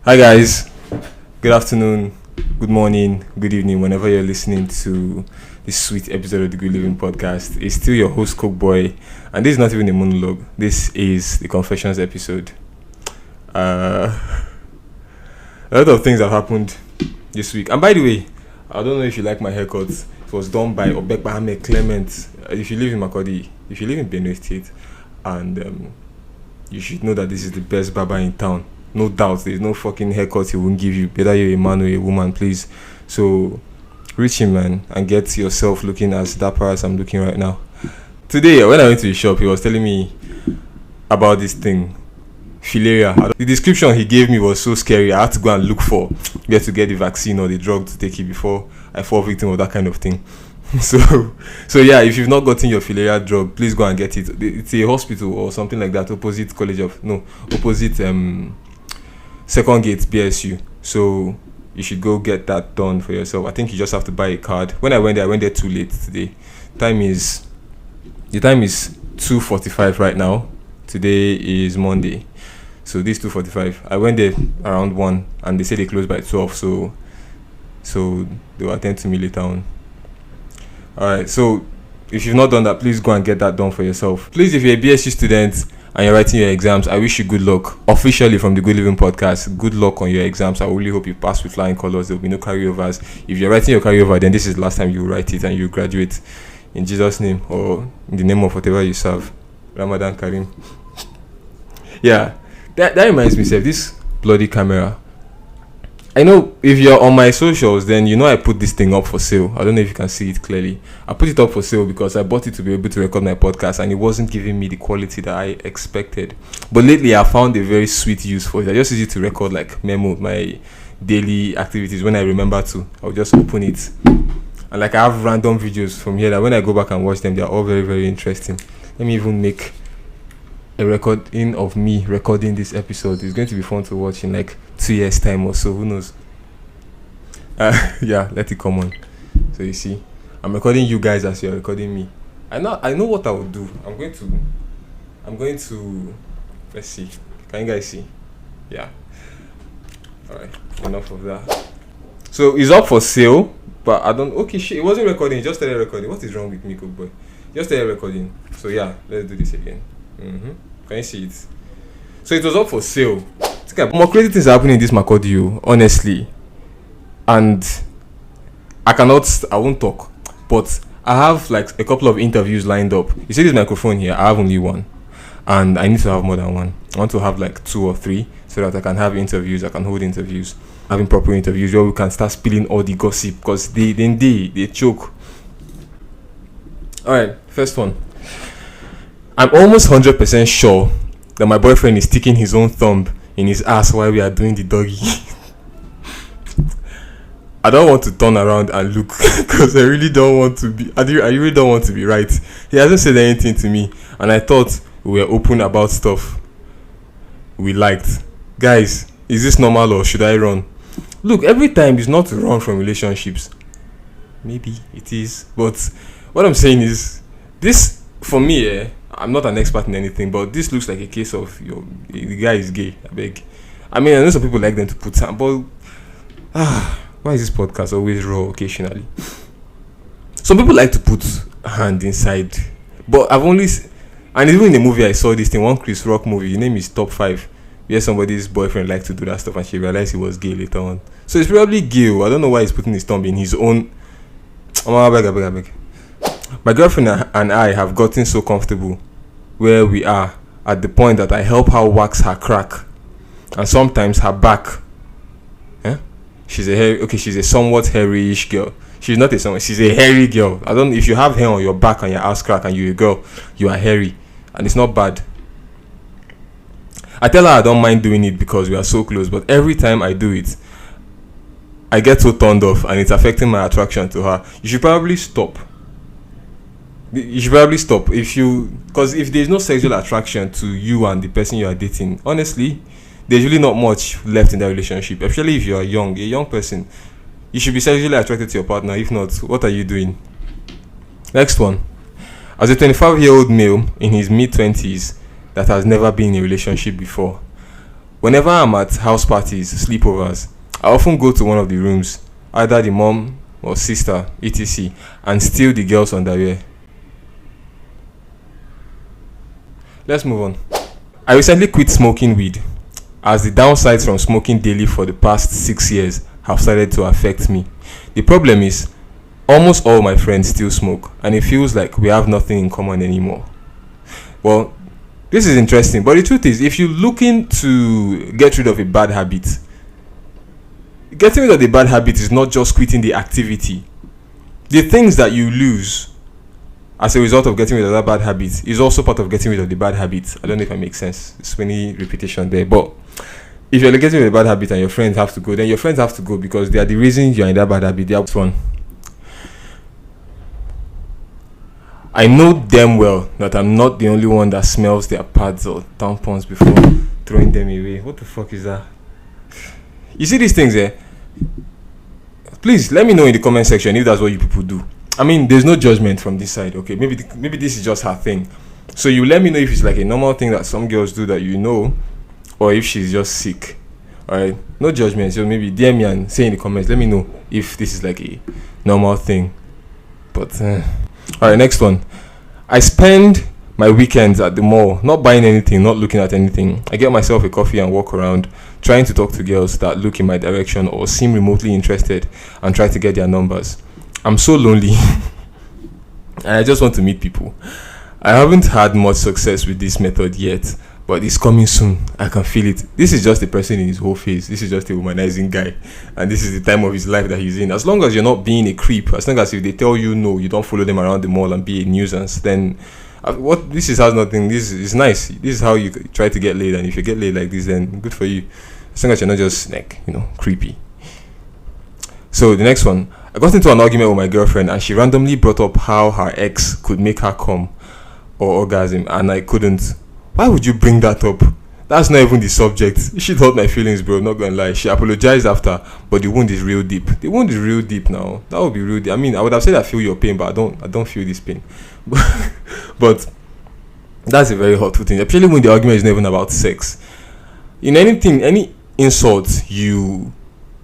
Hi guys, good afternoon, good morning, good evening, whenever you're listening to this sweet episode of the Good Living Podcast. It's still your host, Coke Boy, and this is not even a monologue. This is the Confessions episode. A lot of things have happened this week. And by the way, I don't know if you like my haircut. It was done by Obekbahame Clement. If you live in Makurdi, if you live in Benue State, and you should know that this is the best barber in town. No doubt, there's no fucking haircut he won't give you. Whether you're a man or a woman, please. So, reach him, man, and get yourself looking as dapper as I'm looking right now. Today, when I went to the shop, he was telling me about this thing, filaria. The description he gave me was so scary. I had to go and look for where to get the vaccine or the drug to take it before I fall victim of that kind of thing. So yeah, if you've not gotten your filaria drug, please go and get it. It's a hospital or something like that, opposite Second Gate BSU. So you should go get that done for yourself. I think you just have to buy a card. When I went there too late today. The time is 2:45 right now. Today is Monday. So this 2:45. I went there around 1 and they say they close by 12, so they will attend to me later on. Alright, so if you've not done that, please go and get that done for yourself. Please, if you're a BSU student and you're writing your exams, I wish you good luck. Officially from the Good Living Podcast, good luck on your exams. I really hope you pass with flying colors. There will be no carryovers. If you're writing your carryover, then this is the last time you write it and you graduate. In Jesus' name, or in the name of whatever you serve. Ramadan Karim. Yeah, that reminds me, Seth, this bloody camera. I know if you're on my socials, then you know I put this thing up for sale. I don't know if you can see it clearly. I put it up for sale because I bought it to be able to record my podcast and it wasn't giving me the quality that I expected. But lately I found a very sweet use for it. I just use it to record like my daily activities. When I remember to, I'll just open it. And like I have random videos from here that when I go back and watch them, they're all very, very interesting. Let me even make a recording of me recording this episode. It's going to be fun to watch in like 2 years time or so, who knows. Yeah, let it come on. So you see, I'm recording you guys as you're recording me. I know what I would do. I'm going to let's see, can you guys see? Yeah, all right, enough of that. So it's up for sale, but I don't, okay, shit, it wasn't recording, it just started recording. What is wrong with me, Coke Boy? Just started recording. So yeah, let's do this again. Can you see it? So it was up for sale. More crazy things are happening in this Makurdi, honestly. And I won't talk. But I have like a couple of interviews lined up. You see this microphone here? I have only one. And I need to have more than one. I want to have like 2 or 3 so that I can have interviews, I can hold interviews. Having proper interviews where we can start spilling all the gossip because they choke. Alright, first one. I'm almost 100% sure that my boyfriend is sticking his own thumb in his ass while we are doing the doggy. I don't want to turn around and look because I really don't want to be right. He hasn't said anything to me and I thought we were open about stuff we liked. Guys, is this normal or should I run? Look, every time is not to run from relationships. Maybe it is, but what I'm saying is this, for me, I'm not an expert in anything, but this looks like a case of the guy is gay. I beg. I mean, I know some people like them to put some, but why is this podcast always raw occasionally? Some people like to put hand inside, but and even in the movie I saw this thing, one Chris Rock movie, the name is Top 5, where somebody's boyfriend liked to do that stuff and she realized he was gay later on. So it's probably gay. I don't know why he's putting his thumb in his own. I beg. My girlfriend and I have gotten so comfortable where we are at the point that I help her wax her crack and sometimes her back. She's a somewhat hairy-ish girl. She's not she's a hairy girl. I don't know if you have hair on your back and your ass crack and you're a girl, you are hairy and it's not bad. I tell her I don't mind doing it because we are so close, but every time I do it, I get so turned off and it's affecting my attraction to her. You should probably stop. Because if there's no sexual attraction to you and the person you are dating, honestly, there's really not much left in that relationship. Especially if you're a young person, you should be sexually attracted to your partner. If not, what are you doing? Next one. As a 25-year-old male in his mid-20s that has never been in a relationship before, Whenever I'm at house parties, sleepovers, I often go to one of the rooms, either the mom or sister, etc., and steal the girl's underwear. Let's move on. I recently quit smoking weed, as the downsides from smoking daily for the past 6 years have started to affect me. The problem is, almost all my friends still smoke, and it feels like we have nothing in common anymore. Well, this is interesting, but the truth is, if you're looking to get rid of a bad habit, getting rid of the bad habit is not just quitting the activity. The things that you lose as a result of getting rid of that bad habit is also part of getting rid of the bad habit. I don't know if I make sense. There's many repetition there, but if you're getting rid of a bad habit and your friends have to go, then your friends have to go because they are the reasons you're in that bad habit. They are one. I know damn well that I'm not the only one that smells their pads or tampons before throwing them away. What the fuck is that? You see these things, eh? Please let me know in the comment section if that's what you people do. I mean, there's no judgment from this side, okay? Maybe this is just her thing. So you let me know if it's like a normal thing that some girls do that you know, or if she's just sick. Alright? No judgment. So maybe DM me and say in the comments, let me know if this is like a normal thing. But, alright, next one. I spend my weekends at the mall, not buying anything, not looking at anything. I get myself a coffee and walk around, trying to talk to girls that look in my direction or seem remotely interested and try to get their numbers. I'm so lonely and I just want to meet people. I haven't had much success with this method yet, but it's coming soon. I can feel it. This is just a person in his whole face. This is just a womanizing guy, and this is the time of his life that he's in. As long as you're not being a creep, as long as if they tell you no, you don't follow them around the mall and be a nuisance, then what this is has nothing. This is nice. This is how you try to get laid, and if you get laid like this, then good for you. As long as you're not just like creepy. So the next one, I got into an argument with my girlfriend, and she randomly brought up how her ex could make her come or orgasm, and I couldn't. Why would you bring that up? That's not even the subject. She hurt my feelings, bro. Not gonna lie. She apologized after, but the wound is real deep. The wound is real deep now. That would be real deep. I mean, I would have said I feel your pain, but I don't feel this pain. But that's a very hurtful thing, especially when the argument is not even about sex. In any insult you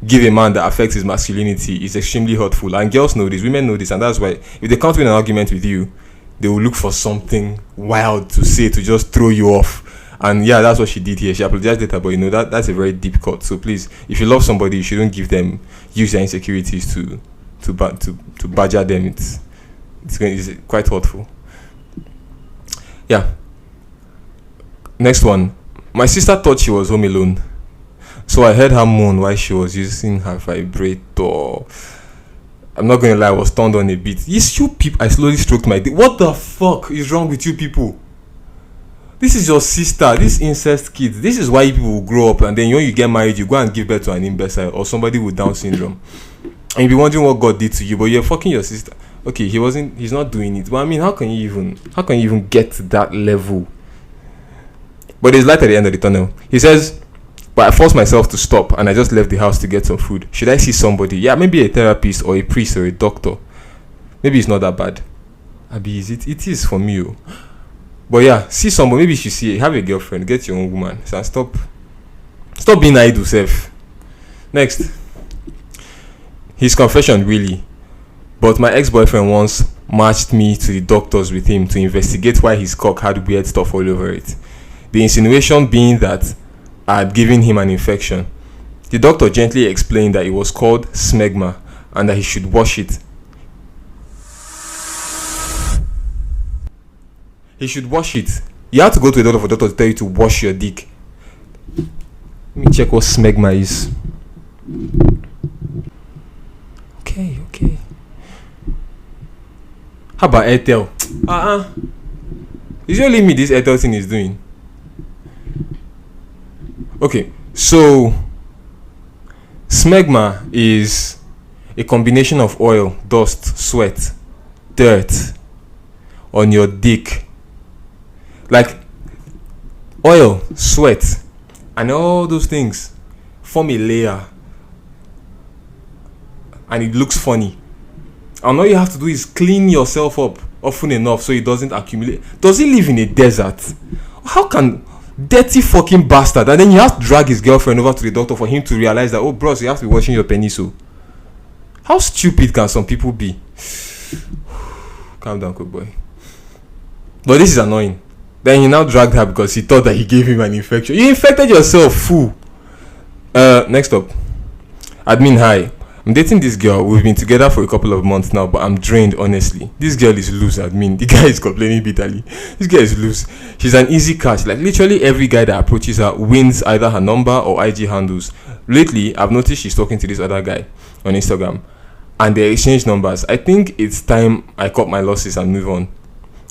give a man that affects his masculinity is extremely hurtful, and girls know this, women know this, and that's why if they can't win an argument with you, they will look for something wild to say to just throw you off. And yeah, that's what she did here. She apologized later, but that's a very deep cut. So please, if you love somebody, you shouldn't use their insecurities to badger them. It's quite hurtful. Yeah. Next one. My sister thought she was home alone, so I heard her moan while she was using her vibrator. I'm not going to lie, I was turned on a bit. Yes, you people. I slowly stroked my dick. What the fuck is wrong with you people? This is your sister, this incest kids. This is why people will grow up, and then when you get married, you go and give birth to an imbecile or somebody with Down syndrome. And you'll be wondering what God did to you, but you're fucking your sister. Okay, he's not doing it. But I mean, how can you even get to that level? But there's light at the end of the tunnel. He says, but I forced myself to stop, and I just left the house to get some food. Should I see somebody? Yeah, maybe a therapist or a priest or a doctor. Maybe it's not that bad. Abi, it is for me. But yeah, see somebody. Maybe you should have a girlfriend, get your own woman. So stop being idle, self. Next, his confession, really. But my ex-boyfriend once marched me to the doctors with him to investigate why his cock had weird stuff all over it. The insinuation being that I had given him an infection. The doctor gently explained that it was called smegma and that he should wash it. He should wash it. You have to go to a doctor for the doctor to tell you to wash your dick. Let me check what smegma is. Okay. How about Airtel? It's only me this Airtel thing is doing. Okay, so smegma is a combination of oil, dust, sweat, dirt on your dick. Like oil, sweat, and all those things form a layer, and it looks funny. And all you have to do is clean yourself up often enough so it doesn't accumulate. Does he live in a desert? How can Dirty fucking bastard. And then you have to drag his girlfriend over to the doctor for him to realize that, oh bros, you have to be washing your penis. So how stupid can some people be? Calm down, good boy. But this is annoying. Then he now dragged her because he thought that he gave him an infection. You infected yourself, fool. Next up. Admin, hi. I'm dating this girl. We've been together for a couple of months now, but I'm drained, honestly. This girl is loose, admin. The guy is complaining bitterly. This girl is loose. She's an easy catch. Like, literally every guy that approaches her wins either her number or IG handles. Lately, I've noticed she's talking to this other guy on Instagram, and they exchange numbers. I think it's time I cut my losses and move on.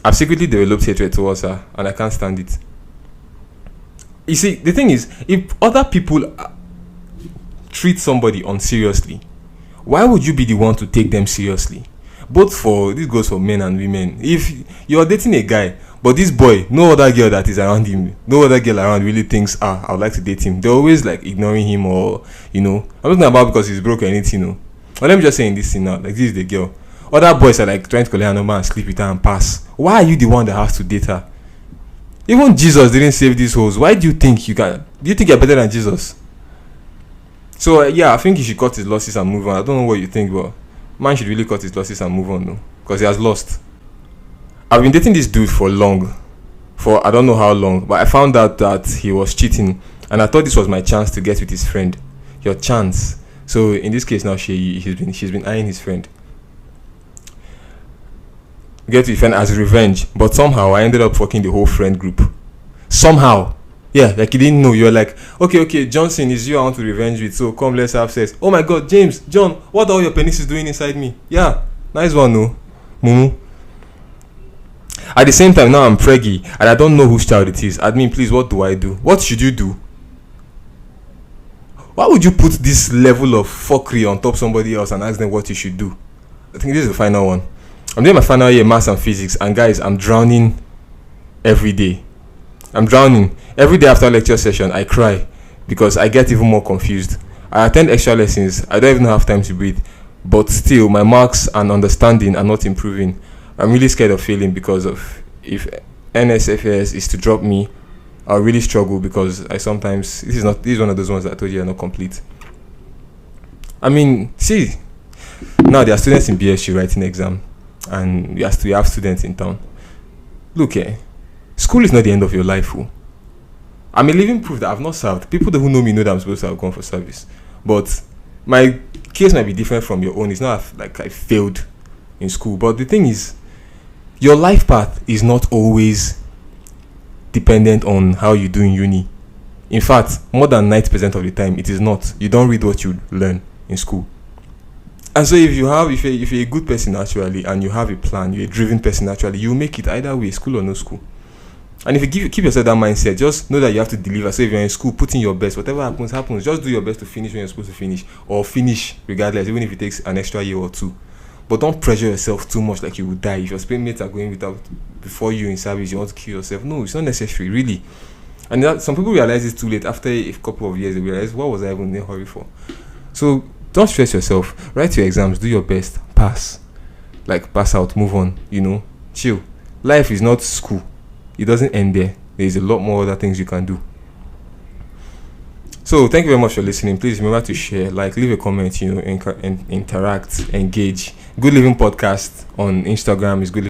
I've secretly developed hatred towards her, and I can't stand it. You see, the thing is, if other people treat somebody unseriously, why would you be the one to take them seriously? This goes for men and women. If you're dating a guy, but this boy, no other girl that is around him, no other girl around really thinks, I would like to date him. They're always like ignoring him, or I'm not talking about because he's broke or anything, But let me just say in this scene now, like, this is the girl. Other boys are like trying to collect her number and sleep with her and pass. Why are you the one that has to date her? Even Jesus didn't save these hoes. Why do you think you can? Do you think you're better than Jesus? So I think he should cut his losses and move on. I don't know what you think, but man should really cut his losses and move on, though, because he has lost. I've been dating this dude for I don't know how long, but I found out that he was cheating, and I thought this was my chance to get with his friend. Your chance. So in this case now, she's been eyeing his friend. Get with friend as revenge, but somehow I ended up fucking the whole friend group. Somehow. Yeah, like you didn't know. You're like, okay, Johnson is you I want to revenge with, so come, let's have sex. Oh my god, James, John, what are all your penises doing inside me? Yeah, nice one, no? Mumu. At the same time, now I'm preggy, and I don't know whose child it is. Admin, please, what do I do? What should you do? Why would you put this level of fuckery on top somebody else and ask them what you should do? I think this is the final one. I'm doing my final year maths and physics, and guys, I'm drowning every day. I'm drowning. Every day after lecture session, I cry because I get even more confused. I attend extra lessons. I don't even have time to breathe. But still, my marks and understanding are not improving. I'm really scared of failing because of if NSFS is to drop me, I'll really struggle because this is one of those ones that I told you are not complete. I mean, see, now there are students in BSU writing exam, and you have students in town. Look, school is not the end of your life, fool. I'm a living proof that I've not served. People who know me know that I'm supposed to have gone for service. But my case might be different from your own. It's not like I failed in school. But the thing is, your life path is not always dependent on how you do in uni. In fact, more than 90% of the time, it is not. You don't read what you learn in school. And so if you're a good person naturally, and you have a plan, you're a driven person naturally, you make it either way, school or no school. And if you keep yourself that mindset, just know that you have to deliver. So if you're in school, put in your best. Whatever happens. Just do your best to finish when you're supposed to finish, or finish regardless, even if it takes an extra year or two. But don't pressure yourself too much like you will die. If your mates are going before you in service, you want to kill yourself. No, it's not necessary, really. And some people realize it's too late. After a couple of years, they realize, what was I even in a hurry for? So don't stress yourself. Write your exams, do your best, pass out, move on, chill. Life is not school. It doesn't end there. There's a lot more other things you can do. So thank you very much for listening. Please remember to share, leave a comment, interact, engage. Good Living Podcast on Instagram is Good